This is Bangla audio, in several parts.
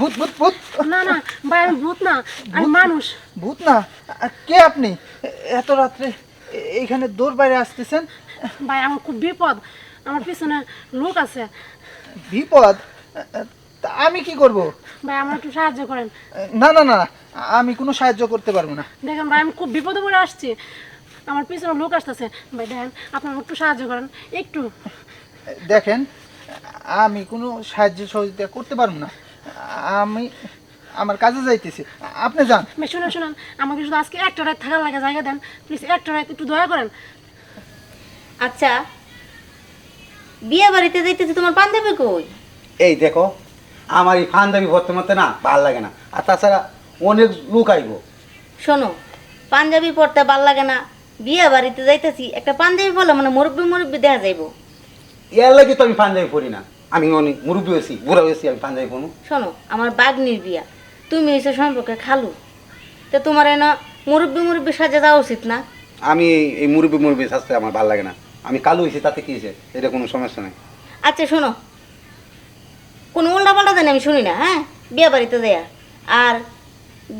ভূত ভূত ভূত না না ভাই আমি ভূত না, আমি মানুষ। ভূত না? কে আপনি এত রাত্রে এইখানে দৌড় বাইরে আসতেছেন? ভাই আমার খুব বিপদ, আমার পিছনে লোক আছে। বিপদ? তা আমি কি করব? ভাই আমার একটু সাহায্য করেন। না না না, আমি কোনো সাহায্য করতে পারবো না। দেখেন ভাই আমি খুব বিপদে পড়ে আসছি, আমার পিছনে লোক আসতেছে। ভাই দেখেন আপনি আমাকে একটু সাহায্য করেন একটু। দেখেন, আমি কোনো সাহায্য সহযোগিতা করতে পারবো না। আমি আমার কাজে যাইতেছি, আপনি যান। ভাই শুনেন শুনেন, আমাকে শুধু আজকে একটা রাত থাকার লাগে জায়গা দেন প্লিজ, একটা রাত একটু দয়া করেন। আচ্ছা, বিয়ে বাড়িতে যাইতেছি, তোমার বান্ধবী কই? এই দেখো, আমার এই পাঞ্জাবি ভরতে মতে না ভাল লাগে না, আর তাছাড়া অনেক লোক আইব। শোনো, পাঞ্জাবি পরতে ভাল লাগে না, বিয়ে বাড়িতে যাইতেছি, একটা পাঞ্জাবি পরলে মানে মুরব্বী মুরব্বী দেখা যাইব। এর লাগে তো আমি পাঞ্জাবি পরি না, আমি অনেক মুরব্বী হয়েছি, বুড়া হয়েছি, আমি পাঞ্জাবি পরবো। শোনো, আমার বাগনির বিয়া, তুমি হয়েছে সম্পর্কে খালু, তো তোমার এনে মুরব্বী মুরব্বী সাজে যাওয়া উচিত না? আমি এই মুরব্বী মুরব্বী সাজতে আমার ভাল লাগে না, আমি কালো হয়েছি, তাতে কি হয়েছে, এটা কোনো সমস্যা নেই। আচ্ছা শোনো, কোনো উল্টা পাল্টা দেন আমি শুনি না, হ্যাঁ? বিয়ে বাড়িতে দেয়া আর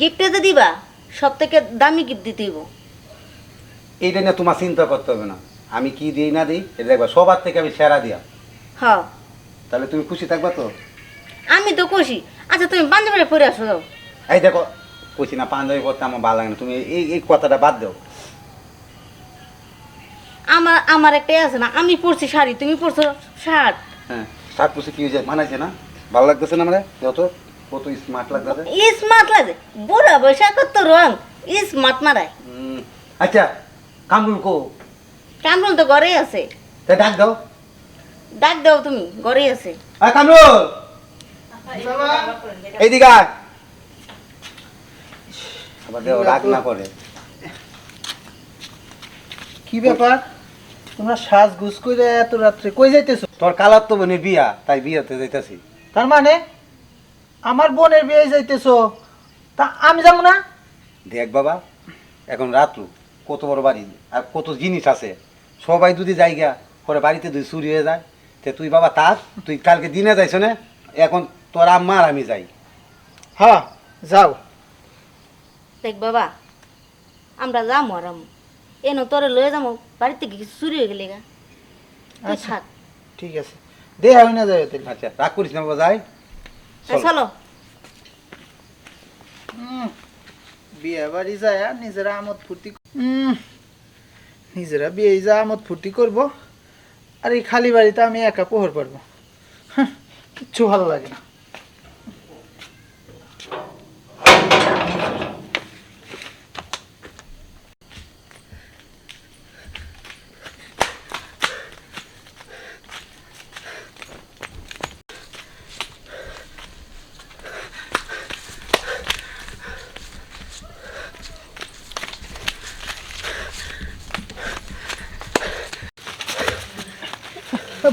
গিফটে যে দিবা, সব থেকে দামি গিফট দিতে হইব। এইটা নিয়ে তোমার চিন্তা করতে হবে না, আমি কি দিই না দিই এটা দেখবা, সবার থেকে আমি সেরা দিয়া। হ্যাঁ, তাহলে তুমি খুশি থাকবা তো? আমি তো খুশি। আচ্ছা তুমি পাঞ্জাবিটা পরে আসো যাও। এই দেখো, খুশি না, পাঞ্জাবি পরতে আমার ভালো লাগে না, তুমি এই এই কথাটা বাদ দাও। আমার আমার একটাই আছে না, আমি পরছি শাড়ি, তুমি পরছো শার্ট। হ্যাঁ, শার্ট পুষে কি হয়েছে, মানাইছে না? ভালো লাগতেছে না? মানে যত কত স্মার্ট লাগতেছে। স্মার্ট লাগে, বুড়া বয়সা কত রং, স্মার্ট মারায়। আচ্ছা, কামরুল কো? কামরুল তো ঘরেই আছে। তা ডাক দাও। ডাক দাও, তুমি ঘরেই আছে। আয় কামরুল, এইদিকে আয়। আবার দেও, রাগ না করে। কি ব্যাপার, তোমরা সাজগুজ করে এত রাত্রে কই যাইতেছো? তোর কালার তো বোনের বিয়া, তাই বিয়াতে যাইতাছি। তার মানে আমার বোনের বিয়ে যাইতেছো, তা আমি যাবো না? দেখ বাবা, এখন রাত্রু, কত বড় বাড়ি আর কত জিনিস আছে, সবাই যদি জায়গা পরে বাড়িতে যদি চুরি হয়ে যায়, তে তুই বাবা তার, তুই কালকে দিনে যাইছ না, এখন তোর আম্মা আর আমি যাই। হ্যাঁ যাও। দেখ বাবা, আমরা যাবো আর এনো তোরে লয়ে যাবো, বাড়িতে কিছু চুরি হয়ে গেলে গা, তুই আচ্ছা থাক। ঠিক আছে, দেখা হয় না যাই তাহলে। আচ্ছা, রাগ করিস না বাবা, যাই। চলো। বিয়ে বাড়ি যায় আর নিজেরা আমোদ ফুর্তি, নিজেরা বিয়ে যা আমোদ ফুর্তি করবো, আর এই খালি বাড়িতে আমি একা পোহর পারবো, কিচ্ছু ভালো লাগে না।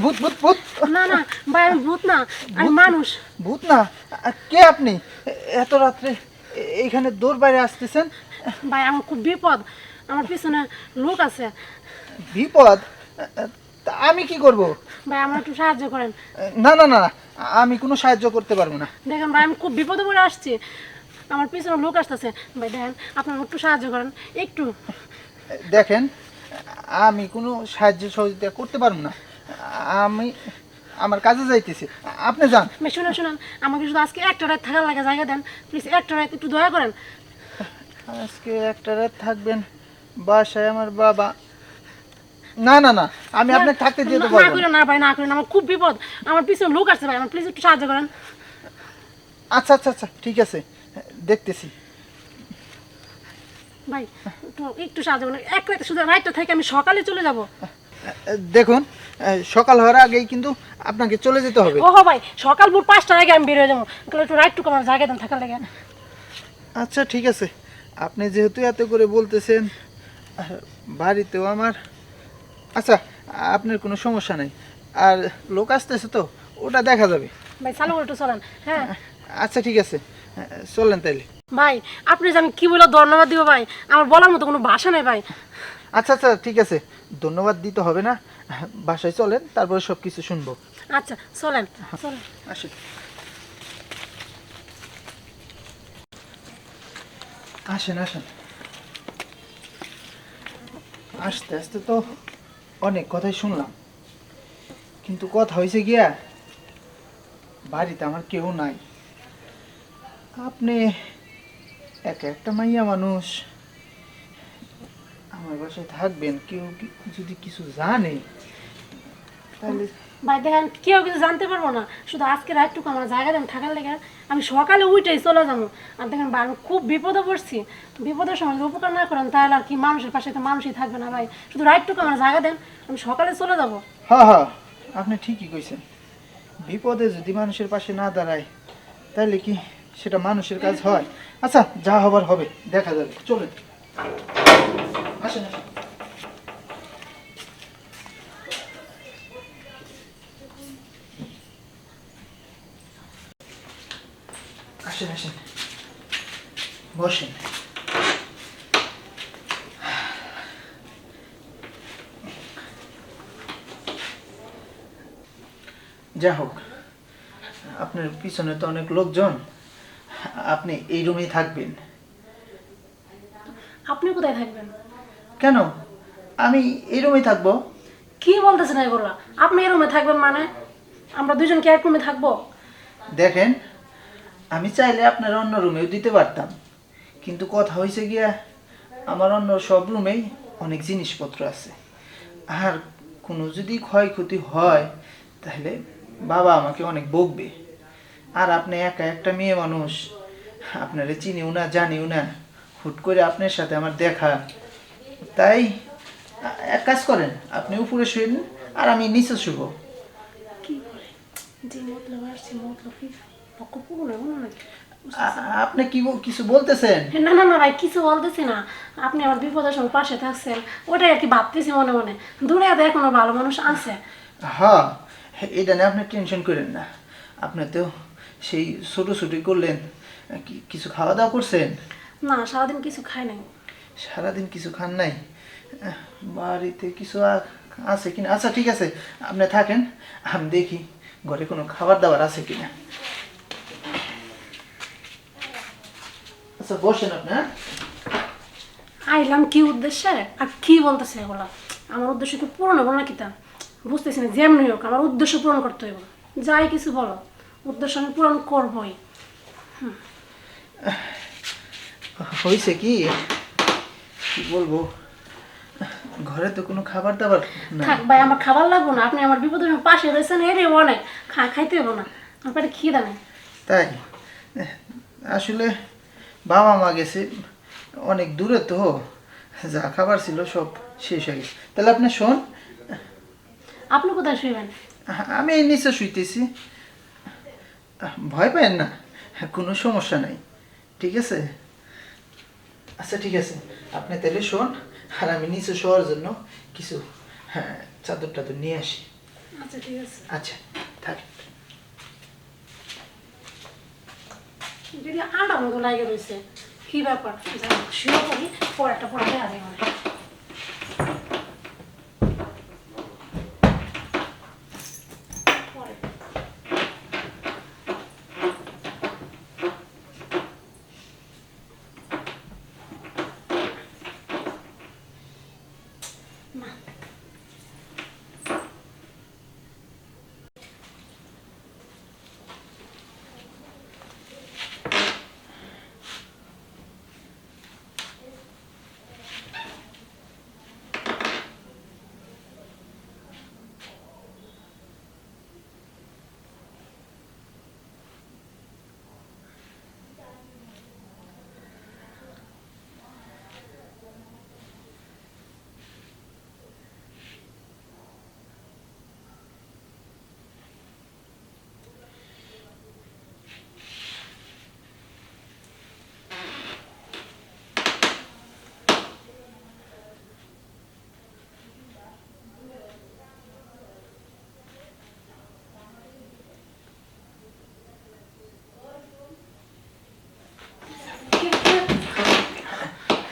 ভূত ভূত ভূত? না না ভাই আমি ভূত না, আমি মানুষ। ভূত না? কে আপনি এত রাত্রে এইখানে দৌড় বাইরে আসতেছেন? ভাই আমার খুব বিপদ, আমার পিছনে লোক আছে। বিপদ? তা আমি কি করব? ভাই আমার একটু সাহায্য করেন। না না না, আমি কোনো সাহায্য করতে পারবো না। দেখেন ভাই আমি খুব বিপদে পড়ে আসছি, আমার পিছনে লোক আসতেছে। ভাই দেখেন আপনি আমাকে একটু সাহায্য করেন একটু। দেখেন, আমি কোনো সাহায্য সহযোগিতা করতে পারবো না, আমি আমার কাজে যাইতেছি, আপনি যান। ভাই শুনেন শুনেন, আমাকে শুধু আজকে একটা রাত থাকার লাগে জায়গা দেন প্লিজ, একটা রাত একটু দয়া করেন। আজকে একটা রাত থাকবেন বাসায়? আমার বাবা, না না না, আমি আপনাকে থাকতে দিতে না পারবো করেন না। না ভাই, না করেন, আমার খুব বিপদ, আমার পিছনে লোক আসছে ভাই, আমার প্লিজ একটু সাহায্য করেন। আচ্ছা আচ্ছা আচ্ছা, ঠিক আছে, দেখতেছি। ভাই একটু একটু সাহায্য করেন, এক রাতে শুধু রাতটা থেকে আমি সকালে চলে যাব। দেখুন, সকাল হওয়ার আগেই কিন্তু আপনাকে চলে যেতে হবে। ওহো ভাই, সকাল ভোর 5টার আগে আমি বের হয়ে যাবো, তাহলে একটু রাতটুকু আমার জায়গা দেন থাকার লাগে। আচ্ছা ঠিক আছে, আপনি যেহেতু এত করে বলতেছেন, বাড়িতেও আমার, আচ্ছা আপনার কোনো সমস্যা নেই, আর লোক আসতেছে তো ওটা দেখা যাবে। ভাই চালু করে একটু চলেন। হ্যাঁ আচ্ছা ঠিক আছে, চলেন তাইলে। ভাই আপনি যে আমি কি বলে ধন্যবাদ দিব ভাই, আমার বলার মতো কোনো ভাষা নেই ভাই। আচ্ছা আচ্ছা ঠিক আছে, ধন্যবাদ দিতে হবে না, বাসায় চলেন, তারপরে সব কিছু শুনবো। আচ্ছা চলেন চলেন। আসেন। আসেন আসেন। আস্তে আস্তে তো অনেক কথাই শুনলাম, কিন্তু কথা হয়েছে গিয়া বাড়িতে আমার কেউ নাই। আপনি একা একটা মাইয়া মানুষ আমার বাসায় থাকবেন, কেউ যদি কিছু জানে তাহলে। ভাই দেখেন কেউ কিছু জানতে পারবো না, শুধু আজকে রাতটুকু আমার জায়গা দেন থাকার লেগে। আমি সকালে উঠেই চলে যাবো। আর দেখেন ভাই আমি খুব বিপদে পড়ছি, বিপদের সময় যদি উপকার না করেন তাহলে আর কি মানুষের পাশে তো মানুষই থাকবে না ভাই। শুধু রাতটুকু আমার জায়গা দেন, আমি সকালে চলে যাবো। হ্যাঁ হ্যাঁ, আপনি ঠিকই কইছেন। বিপদে যদি মানুষের পাশে না দাঁড়ায় তাহলে কি সেটা মানুষের কাজ হয়? আচ্ছা, যা হবার হবে, দেখা যাবে। চলেন, আসেন আসেন। আসেন আসেন, বসেন। যা হোক, আপনার পিছনে তো অনেক লোকজন, আপনি এই রুমেই থাকবেন। আপনি কোথায় থাকবেন? কেন, আমি এই রুমেই থাকবো। কি বলতেছেন এগুলো? আপনি এই রুমে থাকবেন মানে আমরা দুজন কি এক রুমে থাকবো? দেখেন, আমি চাইলে আপনার অন্য রুমেও দিতে পারতাম, কিন্তু কথা হয়েছে গিয়া আমার অন্য সব রুমেই অনেক জিনিসপত্র আছে, আর কোনো যদি ক্ষয়ক্ষতি হয় তাহলে বাবা আমাকে অনেক বকবে। আর আপনি একা একটা মেয়ে মানুষ, আপনারে চিনিও না জানিও না, হুট করে আপনার সাথে আমার দেখা, তাই এক কাজ করেন, আপনি উপরে শুয়েন আর আমি নিচে শুব। কি করে যে মতলব আসছে, মতলব কি পক্ষ পুরো মনে নাকি? আপনি কি কিছু বলতেছেন? না না না ভাই, কিছু বলতেছি না। আপনি আমার বিপদের সময় পাশে থাকছেন, ওটাই আর কি ভাবতেছি মনে মনে। দূরে তো এখনো ভালো মানুষ আছে। হ্যাঁ, এটা নিয়ে আপনি টেনশন করেন না। আপনি তো সেই ছোটোছুটি করলেন, কিছু খাওয়া দাওয়া করছেন? না, সারাদিন কিছু খাই নাই। সারাদিন কিছু খান নাই? বাড়িতে কিছু আছে কিনা? আচ্ছা ঠিক আছে, আপনি থাকেন, আমি দেখি ঘরে কোনো খাবার দাবার আছে কিনা। আচ্ছা বসেন আপনি। হ্যাঁ? আইলাম কি উদ্দেশ্যে আর কি বলতেছে এগুলা? আমার উদ্দেশ্য কি পূরণ হবো নাকি তা বুঝতেছি না। যেমনি হোক আমার উদ্দেশ্য পূরণ করতে হইব। যাই কিছু বলো, উদ্দেশ্য আমি পূরণ করবই। হয়েছে কি, কি বলবো, ঘরে তো কোনো খাবার দাবার নাই। থাক ভাই, আমার খাবার লাগবো না। আপনি আমার বিপদের সময় পাশে রয়েছেন, এর অনেক। খাইতে হবো না, আমার পেটে খিদা নেই। তাই আসলে বাবা মা গেছে অনেক দূরে, তো যা খাবার ছিল সব শেষ হয়ে গেছে। তাহলে আপনি শোন, আপনি কোথায় শুইবেন? আমি এই নিচে শুইতেছি, ভয় পাবেন না, কোনো সমস্যা নাই, ঠিক আছে? আচ্ছা ঠিক আছে, আপনি তাহলে শোন, আর আমি নিচে শোয়ার জন্য কিছু চাদর টাদর নিয়ে আসি। আচ্ছা ঠিক আছে। আচ্ছা থাক। যদি আটা মতো লাগে রয়েছে, কি ব্যাপার? শুয়ে পড়ি, পর একটা পরে দেখা যায় মনে হয়। পরে।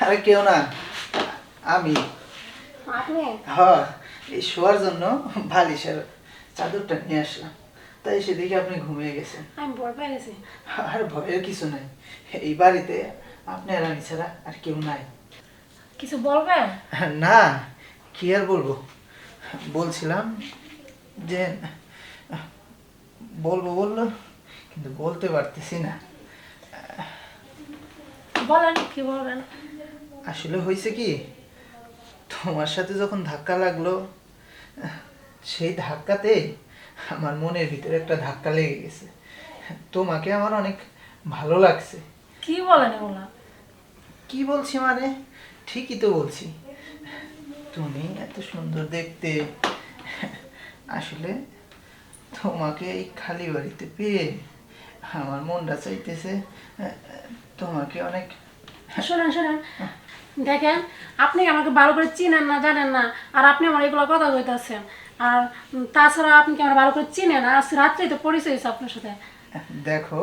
আরে কেউ না, আমি। আপনি? হ্যাঁ, এই শোয়ার জন্য বালিশের চাদরটা নিয়ে আসলাম, তাই সে দেখে আপনি ঘুমিয়ে গেছেন। আমি ভয় পেয়ে গেছি। আর ভয়ের কিছু নাই, এই বাড়িতে আপনি আর আমি ছাড়া আর কেউ নাই। কিছু বলবেন? না, কি আর বলবো, বলছিলাম যে বলবো বললো কিন্তু বলতে পারতেছি না। বলেন, কি বলবেন? আসলে হয়েছে কি, তোমার সাথে যখন ধাক্কা লাগলো, সেই ধাক্কাতে আমার মনের ভিতরে একটা ধাক্কা লেগে গেছে। তোমাকে আমার অনেক ভালো লাগছে। কি বলেন এগুলা? কি বলছি মানে, ঠিকই তো বলছি। তুমি এত সুন্দর দেখতে, আসলে তোমাকে এই খালি বাড়িতে পেয়ে আমার মনটা চাইতেছে তোমাকে অনেক। শোনেন শোনেন, দেখেন, আপনি আমাকে ভালো করে চিনেন না, জানেন না, আর আপনি আমার এগুলো কথা কইতাছেন। আর তাছাড়া আপনি কি আমার ভালো করে চিনেন? আজ রাত্রেই তো পরিচয় হয়েছে আপনার সাথে। দেখো,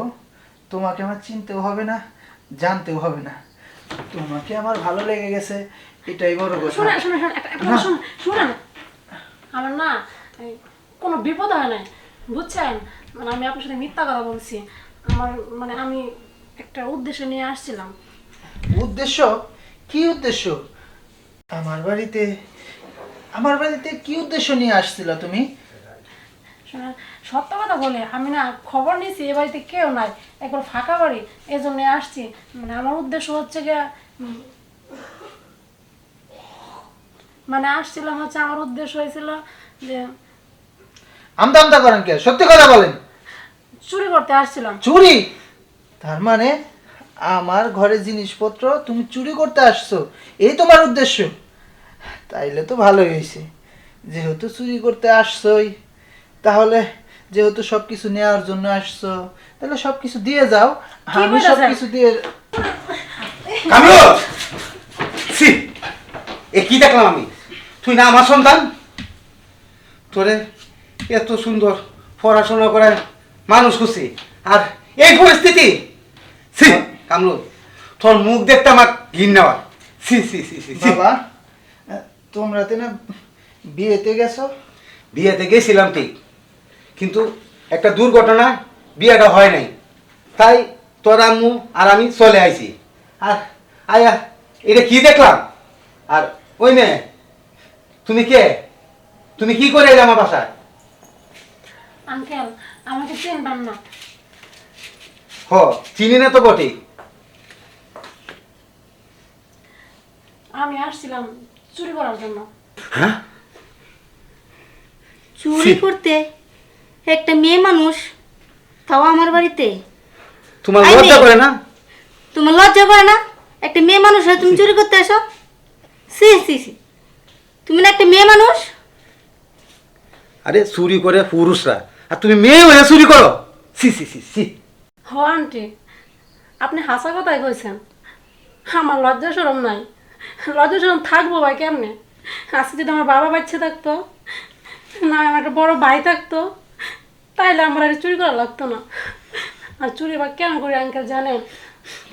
তোমাকে আমার চিনতেও হবে না, জানতেও হবে না, তোমাকে আমার ভালো লেগে গেছে, এটাই বড় কথা। শোনেন শোনেন শোনেন, একটা কথা শুনুন, শুনেন, আমার না এই, কোনো বিপদ হয় নাই, বুঝছেন? মানে আমি আপনার সাথে মিথ্যা কথা বলছি। আমার মানে আমি একটা উদ্দেশ্য নিয়ে আসছিলাম। উদ্দেশ্য? কি উদ্দেশ্য? আমার বাড়িতে, আমার বাড়িতে কি উদ্দেশ্য নিয়ে আসছিল তুমি? শোনেন, সত্য কথা বলে আমি না খবর নিয়েছি এ বাড়িতে কেউ নাই, একবার ফাঁকা বাড়ি, এই জন্য আসছি। মানে আমার উদ্দেশ্য হচ্ছে গিয়ে মানে আসছিলাম হচ্ছে, আমার উদ্দেশ্য হয়েছিল যে আমদা আমদা করেন কে? সত্যি কথা বলেন। চুরি করতে আসছিলাম। চুরি? তার মানে আমার ঘরে জিনিসপত্র তুমি চুরি করতে আসছো, এই তোমার উদ্দেশ্য? তাইলে তো ভালোই হয়েছে, যেহেতু চুরি করতে আসছোই, তাহলে যেহেতু সবকিছু নেওয়ার জন্য আসছো, তাহলে সবকিছু দিয়ে যাও। কি আমি বলেছেন? সবকিছু দিয়ে। কামরুল, ছি, এ কি দেখলাম আমি? তুই না আমার সন্তান? তোরে এত সুন্দর পড়াশোনা করে মানুষ করছি, আর এই পরিস্থিতি! ছি, কামরুল, তোর মুখ দেখতে আমার ঘৃণা নেওয়া। ছি ছি ছি ছি ছি। বাবা, তোমরা তো না বিয়েতে গেছো? বিয়েতে গেছিলাম ঠিক, কিন্তু একটা দুর্ঘটনা, বিয়েটা হয় নাই, তাই তোর আম্মু আর আমি চলে আইছি। আর আয়া এটা কি দেখলাম? আর ওই মেয়ে, তুমি কে? তুমি কি করে এলে আমার বাসায়? আঙ্কেল, আমাকে চিনতাম না। হ, চিনি না তো বটে। আমি আসছিলাম চুরি করার জন্য। হ্যাঁ? চুরি করতে? একটা মেয়ে মানুষ, তাও আমার বাড়িতে? তোমার আই লজ্জা মেয়ে। করে না? তোমার লজ্জা করে না? একটা মেয়ে মানুষ হয়ে তুমি চুরি করতে আসো? সি সি সি, তুমি না একটা মেয়ে মানুষ? আরে চুরি করে পুরুষরা, আর তুমি মেয়ে হয়ে চুরি করো? সি সি সি সি। হ আন্টি, আপনি হাসা কথাই কইছেন। আমার লজ্জা শরম নাই। লজ্জা শরম থাকবো ভাই কেমনে? আজকে যদি আমার বাবা বাচ্চা থাকতো, না আমার একটা বড় ভাই থাকতো, তাইলে আমার আর চুরি করা লাগতো না। আর চুরি বা কেন করি আঙ্কেল জানেন?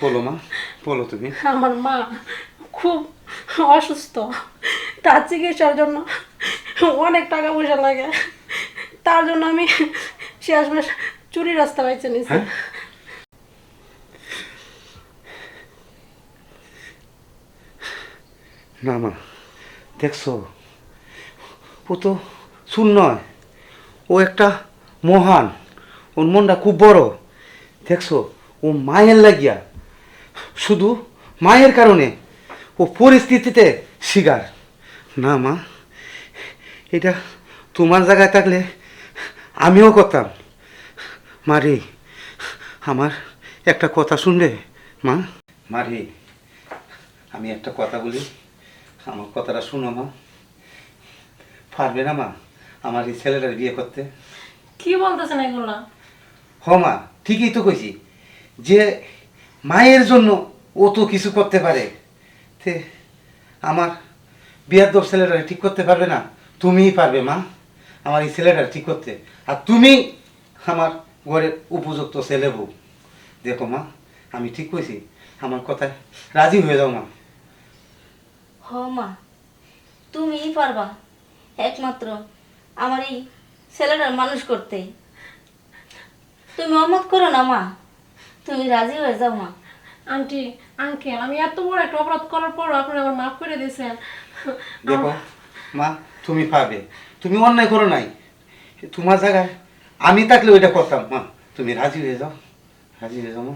বলো মা, বলো তুমি। আমার মা খুব অসুস্থ, তার চিকিৎসার জন্য অনেক টাকা পয়সা লাগে, তার জন্য আমি শেষমেশ চুরি রাস্তা বাইছে নিছি। হ্যাঁ? না মা, দেখছো, ও তো শুন নয়, ও একটা মহান, ওর মনটা খুব বড়। দেখছো, ও মায়ের লাগিয়া, শুধু মায়ের কারণে ও পরিস্থিতিতে শিকার। না মা, এটা তোমার জায়গায় থাকলে আমিও করতাম। মারি, আমার একটা কথা শুনবে মা? মারি, আমি একটা কথা বলি, আমার কথাটা শুনো মা। পারবে না মা আমার এই ছেলেটার বিয়ে করতে? কি বলতেছেন এগুলা? হ মা, ঠিকই তো কইছি, যে মায়ের জন্য ও তো কিছু করতে পারে, তে আমার বিয়ের দোষ ছেলেটা ঠিক করতে পারবে না? তুমিই পারবে মা আমার এই ছেলেটা ঠিক করতে, আর তুমি আমার ঘরের উপযুক্ত ছেলে বউ। দেখো মা, আমি ঠিক কইছি, আমার কথায় রাজি হয়ে যাও মা। হ মা, তুমিই পারবা একমাত্র আমার এই ছেলেটার মানুষ করতে। তুমি অমত করো না মা, তুমি রাজি হয়ে যাও মা। আন্টি আঙ্কেল আমি এত বড় একটা অপরাধ করার পর আপনারা আমার মাফ করে দিয়েছেন। দেখো মা, তুমি পাবে, তুমি অন্যায় করো নাই, তোমার জায়গায় আমি থাকলে ওইটা করতাম। মা তুমি রাজি হয়ে যাও, রাজি হয়ে যাও মা।